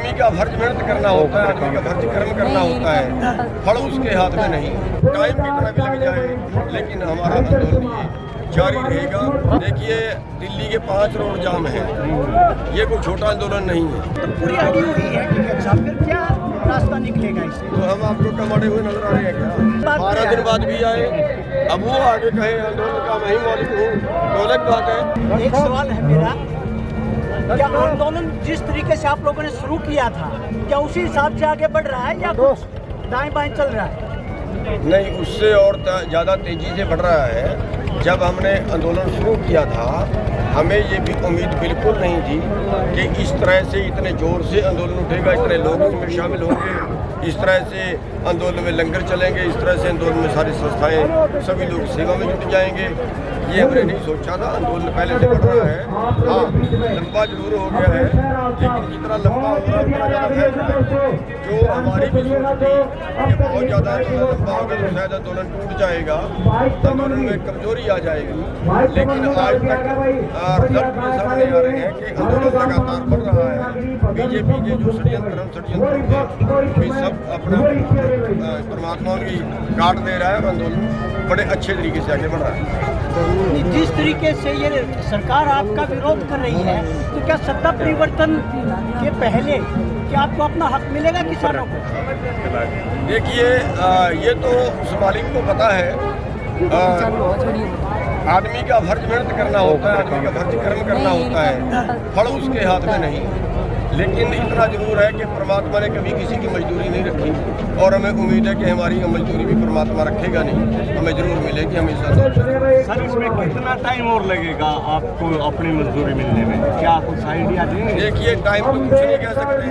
आदमी का फर्ज मेहनत करना होता है, आदमी का फर्ज कर्म करना होता है, फल उसके हाथ में नहीं। टाइम कितना भी लग जाए लेकिन हमारा आंदोलन ये जारी रहेगा। देखिए दिल्ली के 5 रोड जाम है, ये कोई छोटा आंदोलन नहीं है। तो पूरी अड़ी हुई है, ठीक है साहब, फिर क्या रास्ता निकलेगा इससे? तो हम आपको कमाड़े हुए नजर आ रहे हैं क्या? 12 दिन बाद भी आए, अब वो आगे कहे आंदोलन का मैं ही मालिक हूँ, तो अलग बात है। एक सवाल है मेरा, क्या आंदोलन जिस तरीके से आप लोगों ने शुरू किया था, क्या उसी हिसाब से आगे बढ़ रहा है या कुछ दाएं बाएं चल रहा है? नहीं, उससे और ज़्यादा तेज़ी से बढ़ रहा है। जब हमने आंदोलन शुरू किया था हमें ये भी उम्मीद बिल्कुल नहीं थी कि इस तरह से इतने ज़ोर से आंदोलन उठेगा, इतने लोग इसमें शामिल होंगे, इस तरह से आंदोलन में लंगर चलेंगे, इस तरह से आंदोलन में सारी संस्थाएं सभी लोग सेवा में जुट जाएंगे। ये हमने नहीं सोचा था। आंदोलन पहले से बढ़ रहा है, हाँ लंबा जरूर हो गया है, लेकिन जितना लंबा हो रहा है उतना ज़्यादा फैल रहा है। जो हमारी भी सोच थी कि बहुत ज़्यादा लंबा होगा तो शायद आंदोलन टूट जाएगा, आंदोलन में कमजोरी आ जाएगी, लेकिन आज तक रिजल्ट ये सामने आ रहे हैं कि आंदोलन लगातार बढ़ रहा है। बीजेपी के जो षड्यंत्र थे सब अपना परमात्मा की काट दे रहा है और आंदोलन बड़े अच्छे तरीके से आगे बढ़ रहा है। जिस तरीके से ये सरकार आपका विरोध कर रही है, तो क्या सत्ता परिवर्तन के पहले क्या आपको अपना हक मिलेगा किसानों को? देखिए ये तो उस मालिक को पता है। आदमी का फर्ज मेहनत करना होता है, आदमी का फर्ज कर्म करना होता है, फल उसके हाथ में नहीं। लेकिन इतना जरूर है कि परमात्मा ने कभी किसी की मजदूरी नहीं रखी और हमें उम्मीद है कि हमारी मजदूरी भी परमात्मा रखेगा नहीं, हमें जरूर मिलेगी हमेशा। सर इसमें कितना टाइम और लगेगा आपको अपनी मजदूरी मिलने में, क्या कुछ आइडिया देंगे? देखिए टाइम तो कुछ नहीं कह सकते,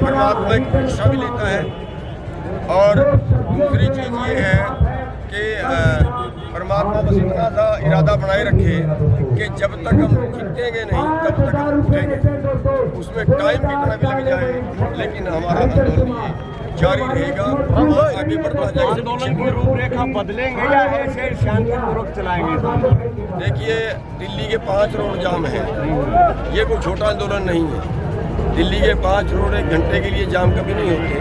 परमात्मा एक परीक्षा भी लेता है। और दूसरी चीज़ ये है कि परमात्मा बस इतना सा इरादा बनाए रखे कि जब तक हम जीतेंगे नहीं तब तक हम उठेंगे। उसमें टाइम कितना भी लग जाए लेकिन हमारा आंदोलन ये जारी रहेगा और आगे बढ़ता जाएगा। आंदोलन की रूपरेखा बदलेंगे या ऐसे शांतिपूर्वक चलाएंगे? देखिए दिल्ली के 5 रोड जाम है, ये कोई छोटा आंदोलन नहीं है। दिल्ली के 5 रोड 1 घंटे के लिए जाम कभी नहीं होते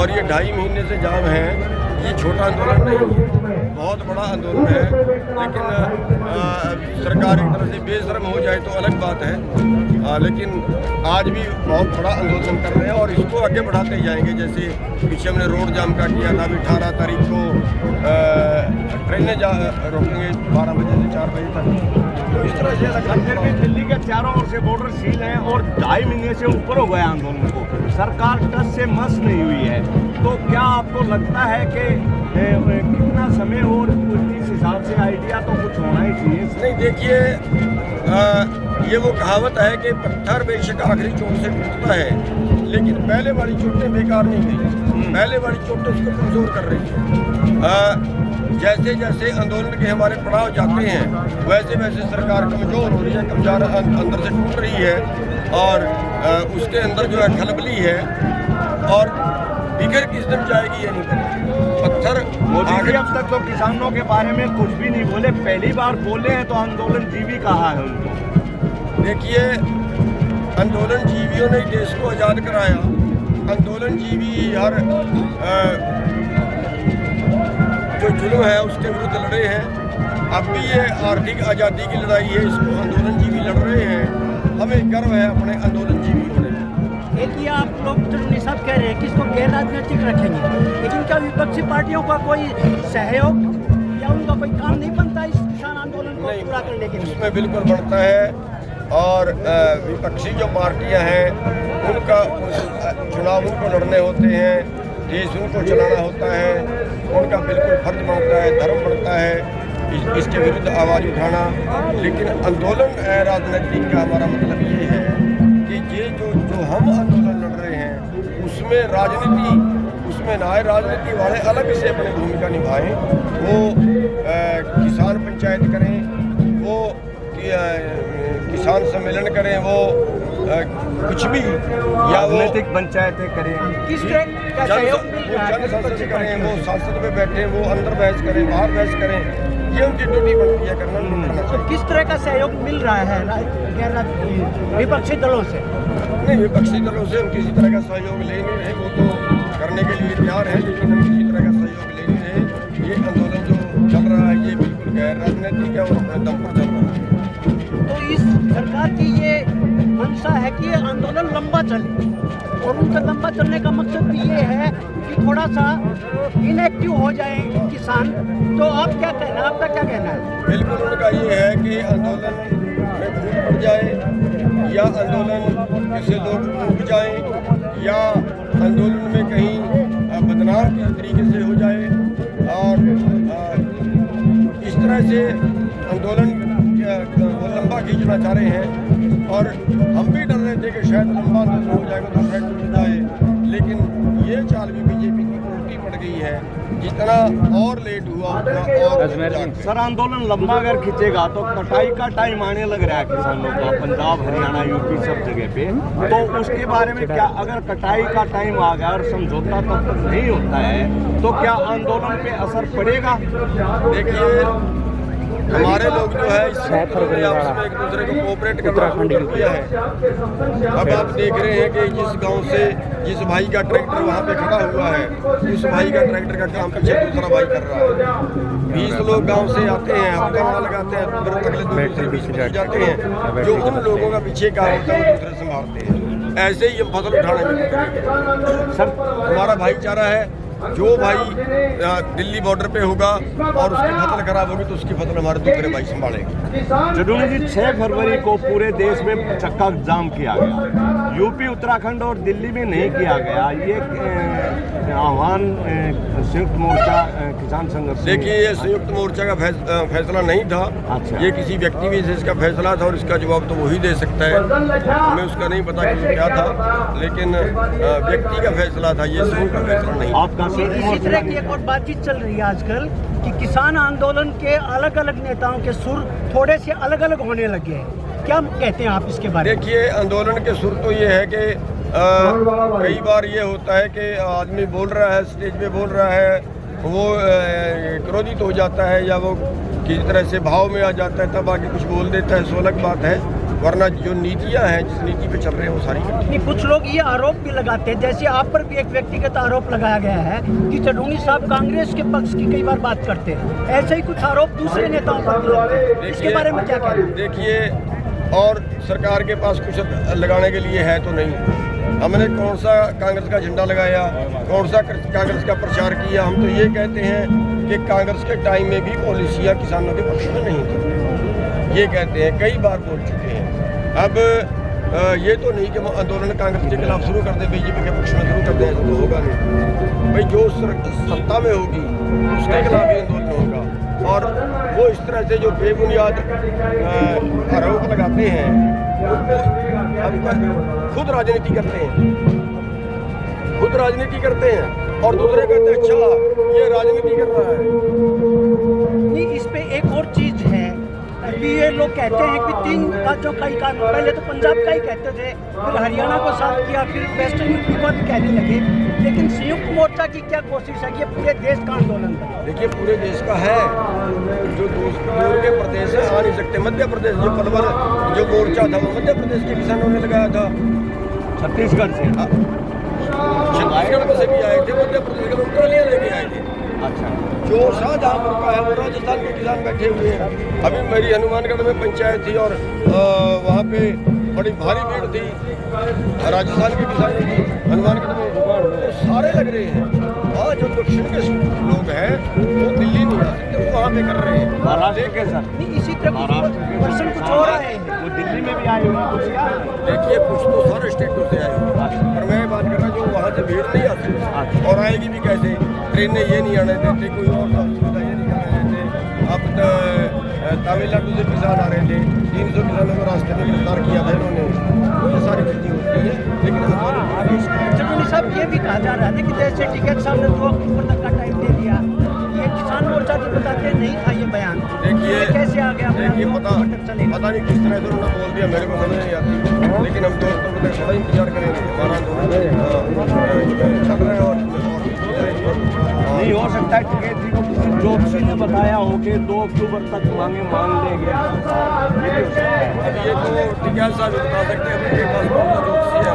और ये 2.5 महीने से जाम है। ये छोटा आंदोलन नहीं है, बहुत बड़ा आंदोलन है। लेकिन सरकार एक तरह से बेशर्म हो जाए तो अलग बात है, लेकिन आज भी बहुत बड़ा आंदोलन कर रहे हैं और इसको आगे बढ़ाते जाएंगे। जैसे पीछे हमने रोड जाम का किया था, अभी 18 तारीख को ट्रेनें रोकेंगे 12 बजे से 4 बजे तक। तो इस तरह से दिल्ली के चारों ओर से बॉर्डर सील हैं और 2.5 महीने से ऊपर हो गया आंदोलन को, सरकार टस से मस नहीं हुई है। तो क्या आपको लगता है कि कितना समय और इस हिसाब से आइडिया तो कुछ होना ही चाहिए? नहीं, देखिए ये वो कहावत है कि पत्थर बेशक आखिरी चोट से टूटता है लेकिन पहले वाली चोटें बेकार नहीं गई, पहले वाली चोटें उसको कमज़ोर कर रही है। जैसे जैसे आंदोलन के हमारे पड़ाव जाते हैं वैसे वैसे सरकार कमज़ोर हो रही है, कमज़ोर अंदर से टूट रही है और उसके अंदर जो है खलबली है और बिखर किस दिन जाएगी ये नहीं पता। पत्थर मोदी जी अब तक तो किसानों के बारे में कुछ भी नहीं बोले, पहली बार बोले हैं तो आंदोलन जीवी कहा है उनको। देखिए आंदोलन जीवियों ने देश को आज़ाद कराया, आंदोलन जीवी हर जो जुल्म है उसके विरुद्ध लड़े हैं। अब भी ये आर्थिक आज़ादी की लड़ाई है, इसको आंदोलन जीवी लड़ रहे हैं। हमें गर्व है अपने आंदोलन जीवी होने में। एक ये आप लोग निसाब कह रहे हैं कि इसको गैर राजनीतिक रखेंगे, लेकिन क्या विपक्षी पार्टियों का कोई सहयोग या उनका कोई काम नहीं बनता इस किसान आंदोलन को पूरा करने के लिए? उसमें बिल्कुल बनता है और विपक्षी जो पार्टियां हैं उनका चुनाव उनको लड़ने होते हैं, देश उनको चलाना होता है, उनका बिल्कुल फर्ज बनता है, धर्म बनता है इसके विरुद्ध आवाज़ उठाना। लेकिन आंदोलन राजनीतिक का हमारा मतलब ये है कि ये जो हम आंदोलन लड़ रहे हैं उसमें राजनीति उसमें ना आए, राजनीति वाले अलग से अपनी भूमिका निभाएं। वो किसान पंचायत करें, वो किसान सम्मेलन करें, वो कुछ भी या राजनीतिक पंचायतें करें, किस तरह का सहयोग मिल रहा है? जनसंपर्क करें, वो संसद में बैठे, वो अंदर बहस करें, बाहर बहस करें, ये उनकी ड्यूटी बनती है, करना चाहिए। किस तरह का सहयोग मिल रहा है विपक्षी दलों से? नहीं, विपक्षी दलों से हम किसी तरह का सहयोग ले नहीं रहे, वो तो करने के लिए तैयार है, लेकिन हम किसी तरह का सहयोग ले नहीं रहे। ये आंदोलन जो चल रहा है ये बिल्कुल गैर राजनीतिक है और अपने दम पर चल रहा है। तो इस सरकार की ये मंशा है कि ये आंदोलन लंबा चले, और उनका लंबा चलने का मकसद भी ये है कि थोड़ा सा इनएक्टिव हो जाए किसान। तो आप क्या कहना है, आपका क्या कहना है? बिल्कुल उनका ये है कि आंदोलन में फूट पड़ जाए, या आंदोलन जैसे लोग उग जाएं, या आंदोलन में कहीं बदनाम किस तरीके से हो जाए, और इस तरह से आंदोलन वो लंबा खींचना चाह रहे हैं। और हम भी डर रहे थे कि शायद लंबा आंदोलन हो जाएगा तो शायद टूट जाए, लेकिन ये चाल भी बीजेपी की उल्टी पड़ गई है। जितना और लेट हुआ उतना और सर आंदोलन लंबा अगर खींचेगा तो कटाई का टाइम आने लग रहा है किसानों का, पंजाब हरियाणा यूपी सब जगह पे। तो उसके बारे में क्या, अगर कटाई का टाइम आ गया और समझौता तब तक नहीं होता है तो क्या आंदोलन पे असर पड़ेगा? देखिए, हमारे लोग जो है इस आपस में एक दूसरे को कोऑपरेट करना शुरू कर दिया है। अब आप देख रहे हैं कि जिस गांव से जिस भाई का ट्रैक्टर वहां पे खड़ा हुआ है, उस भाई का ट्रैक्टर का काम पीछे दूसरा भाई कर रहा है। 20 लोग गांव से आते हैं, हफ्ता वाला लगाते हैं, फिर अगले दूसरे 20 जाते हैं, जो उन लोगों का पीछे काम होता है वो दूसरे संभालते हैं। ऐसे ही हम फसल उठाने में सर हमारा भाईचारा है। जो भाई दिल्ली बॉर्डर पे होगा और उसकी फसल खराब होगी तो उसकी फसल हमारे दूसरे भाई संभालेंगे। जदूनी जी 6 फरवरी को पूरे देश में चक्का जाम किया गया, यूपी उत्तराखंड और दिल्ली में नहीं किया गया। ये आह्वान संयुक्त मोर्चा किसान संघर्ष, देखिए ये संयुक्त मोर्चा का फैसला नहीं था। अच्छा। ये किसी व्यक्ति विशेष का फैसला था और इसका जवाब तो वही दे सकता है। हमें उसका नहीं पता कि क्या था, लेकिन व्यक्ति का फैसला था, ये समूह का फैसला नहीं। आपका इसी तरह की एक और बातचीत चल रही है आजकल कि किसान आंदोलन के अलग अलग नेताओं के सुर थोड़े से अलग अलग होने लगे हैं। क्या कहते हैं आप इसके बारे में? देखिए, आंदोलन के सुर तो ये है कि कई बार ये होता है कि आदमी बोल रहा है, स्टेज पे बोल रहा है, वो क्रोधित हो जाता है या वो किसी तरह से भाव में आ जाता है, तब आके कुछ बोल देता है, सो अलग बात है। वरना जो नीतियां हैं, जिस नीति पे चल रहे हैं वो सारी नहीं, कुछ लोग ये आरोप भी लगाते हैं, जैसे आप पर भी एक व्यक्तिगत आरोप लगाया गया है कि चढ़ूनी साहब कांग्रेस के पक्ष की कई बार बात करते हैं। ऐसे ही कुछ आरोप दूसरे नेताओं पर भी लगते हैं। इसके बारे में क्या कहना है? देखिए, और सरकार के पास कुछ लगाने के लिए है तो नहीं। हमने कौन सा कांग्रेस का झंडा लगाया, कौन सा कांग्रेस का प्रचार किया? हम तो ये कहते हैं कि कांग्रेस के टाइम में भी पॉलिसियाँ किसानों के पक्ष में नहीं थी, ये कहते हैं, कई बार बोल चुके हैं। अब ये तो नहीं कि आंदोलन कांग्रेस के खिलाफ शुरू कर दे, बीजेपी के पक्ष में शुरू कर दे, ऐसा तो होगा नहीं भाई। जो सत्ता में होगी उसके खिलाफ ही आंदोलन होगा। और वो इस तरह से जो बेबुनियाद आरोप लगाते हैं, अब खुद राजनीति करते हैं, खुद राजनीति करते हैं और दूसरे कहते हैं अच्छा ये राजनीति कर रहा है। नहीं, इस पे एक और चीज है कि ये लोग कहते हैं कि 3 राज्यों का ही कानून, पहले तो पंजाब का ही कहते थे, फिर हरियाणा को साथ किया, फिर वेस्टर्न यूपी को भी कहने लगे। लेकिन संयुक्त मोर्चा की क्या कोशिश है कि ये पूरे देश का आंदोलन है? देखिए, पूरे देश का है। जो दूर के प्रदेश है आ नहीं सकते। मध्य प्रदेश जो पलवल जो मोर्चा था वो मध्य प्रदेश के किसानों ने लगाया था। छत्तीसगढ़ से, छत्तीसगढ़ से भी आए थे, मध्य प्रदेश के लोग ट्रालियाँ लेके आए थे। अच्छा, जो शाहजहाँपुर का है वो राजस्थान के किसान बैठे हुए हैं। अभी मेरी हनुमानगढ़ में पंचायत थी और वहाँ पे बड़ी भारी भीड़ थी राजस्थान के किसानों की। हनुमानगढ़ में तो सारे लग रहे हैं। और जो दक्षिण के लोग हैं वो दिल्ली नहीं आ सकते, वो वहाँ पे कर रहे हैं। महाराष्ट्र के सर, नहीं, इसी तरह पर्सन कुछ हो रहा है, वो दिल्ली में भी आए हुए हैं कुछ क्या? देखिए, कुछ तो सारे स्टेटों से आए हुए हैं, पर मैं बात कर रहा हूँ जो वहाँ से भीड़ नहीं आती और आएगी भी कैसे? ट्रेनें ये नहीं आने देते, कोई और सुविधा ये नहीं आने देते। अब तमिलनाडु से किसान आ रहे थे, 300 किसानों को रास्ते में गिरफ्तार किया था इन्होंने। ये सारी चीज़ें होती हैं, लेकिन चटोनी साहब ये भी कहा जा रहा है कि जैसे टिकैत साहब ने 2 अक्टूबर तक का टाइम दे दिया, ये किसान मोर्चा जो बताते नहीं था ये बयान, देखिए कैसे आ गया? देखिए, पता नहीं किस तरह से उन्होंने बोल दिया, मेरे को समझ नहीं आती। लेकिन हम 2 अक्टूबर तक थोड़ा इंतजार करेंगे। हमारा चल रहा है और नहीं हो सकता है टिकैत जी को जोशी ने बताया हो कि 2 अक्टूबर तक मांगे मान लेंगे। अब ये तो टिकैत साहब बता सकते हैं, अपने पास जोशी है।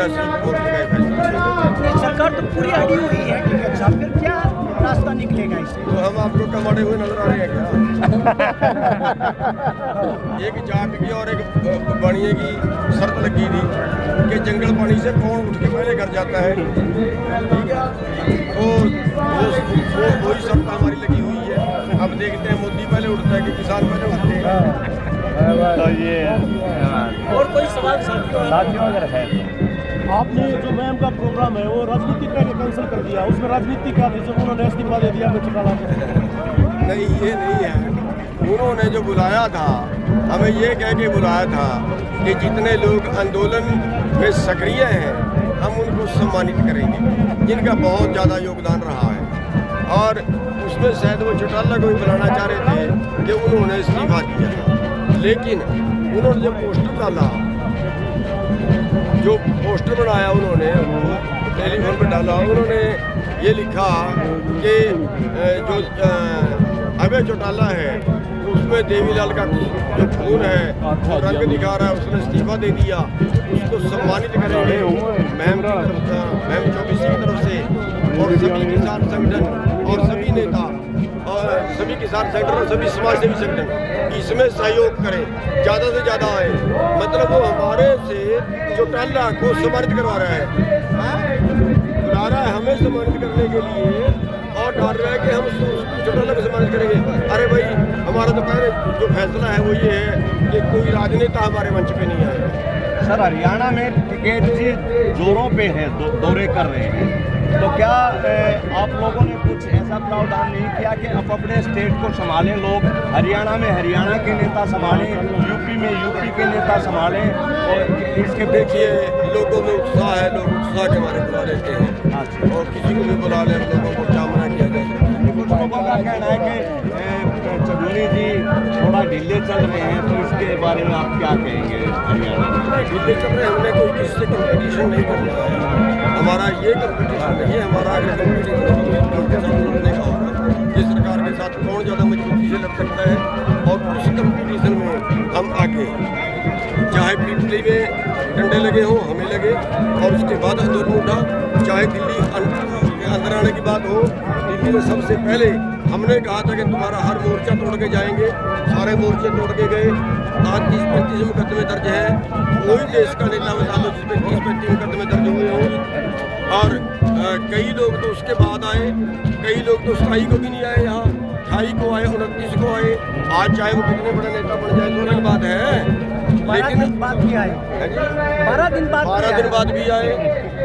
जैसे कोर्ट का फैसला सुन लेते हैं। नहीं, सरकार तो पूरी अड़ी हुई है टिकट साहब, फिर क्या रास्ता निकलेगा इससे? तो हम आपको कम अड़े हुए नजर आ रहे हैं क्या? एक जाट की और एक बनिए की शर्त लगी थी कि जंगल पानी से कौन उठ के पहले घर जाता है, ठीक है? तो वही शर्त हमारी लगी हुई है। अब देखते हैं मोदी पहले उठता है कि किसान पहले उठते हैं। तो ये और कोई सवाल साथियों अगर है आपने जो मैम का प्रोग्राम है वो राजनीतिक का कैंसिल कर दिया, उसमें राजनीति क्या थी जब उन्होंने इस्तीफा दे दिया चौटाला को? नहीं, ये नहीं है। उन्होंने जो बुलाया था, हमें ये कह के बुलाया था कि जितने लोग आंदोलन में सक्रिय हैं हम उनको सम्मानित करेंगे, जिनका बहुत ज़्यादा योगदान रहा है। और उसमें शायद वो चौटाला को भी बुलाना चाह रहे थे कि उन्होंने इस्तीफा दिया, लेकिन उन्होंने जब पोस्टर डाला, जो पोस्टर बनाया उन्होंने टेलीफोन पर डाला, उन्होंने ये लिखा कि जो अभय चौटाला है तो उसमें देवीलाल का जो खून है वो रंग दिखा रहा है, उसने इस्तीफा दे दिया, उसको सम्मानित करेंगे मैम चौबीसी की तरफ से। और सभी किसान संगठन और सभी नेता और सभी किसान संगठन और सभी समाजसेवी संगठन इसमें सहयोग करें, ज़्यादा से ज़्यादा आए। मतलब वो हमारे से चौटाला को सम्मानित करवा रहा है, बुला रहा है हमें सम्मानित करने के लिए और डाल रहा है कि हम चौटाला को सम्मानित करेंगे। अरे भाई, हमारा तो पहले जो फैसला है वो ये है कि कोई राजनेता हमारे मंच पे नहीं आए। सर हरियाणा में टिकैत जी जोरों पे है, दौरे कर रहे हैं, तो क्या आप लोगों ने कुछ ऐसा प्रावधान नहीं किया कि आप अपने स्टेट को संभालें? लोग हरियाणा में हरियाणा के नेता संभालें, यूपी में यूपी के नेता संभालें, और इसके देखिए लोगों में उत्साह है, लोग उत्साह के मारे बुला लेते हैं और किसी को भी बुला ले, लोगों को क्या मना किया जाए। कुछ लोगों का कहना है कि चंदूनी जी थोड़ा ढीले चल रहे हैं, तो इसके बारे में आप क्या कहेंगे? हरियाणा में ढीले चल रहे हैं, हमने कोई किसी से कंपटीशन नहीं करना है, हमारा ये कंपटीशन नहीं है। हमारा अगर कंपटीशन लड़ने का होगा कि सरकार के साथ कौन ज़्यादा मजबूती से लड़ सकता है, और उस कंपटीशन में हम आगे, चाहे पिपली में डंडे लगे हों हमें लगे और उसके बाद आंदोलन उठा, चाहे दिल्ली अंदर आने की बात हो, दिल्ली में सबसे पहले हमने कहा था कि तुम्हारा हर मोर्चा तोड़ के जाएंगे, सारे मोर्चे तोड़ के गए। आज 30-35 मुकदमे दर्ज हैं, कोई देश का नेता बता दो जिसमें 30-35 मुकदमे दर्ज हुए हों। और कई लोग तो उसके बाद आए, कई लोग तो 27 को भी नहीं आए, यहाँ 28 को आए, 29 को आए। आज चाहे वो कितने बड़े नेता बन जाए तो अलग बात है, लेकिन 12 दिन बाद भी आए, 12 दिन बाद 12 दिन बाद भी आए।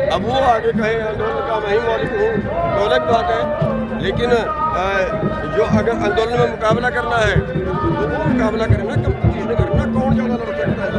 अब वो आगे कहे आंदोलन का मैं ही मालिक हूँ तो अलग बात है, लेकिन जो अगर आंदोलन में मुकाबला करना है तो वो मुकाबला करना, कंपटीशन करना, कौन ज़्यादा लड़ सकता है।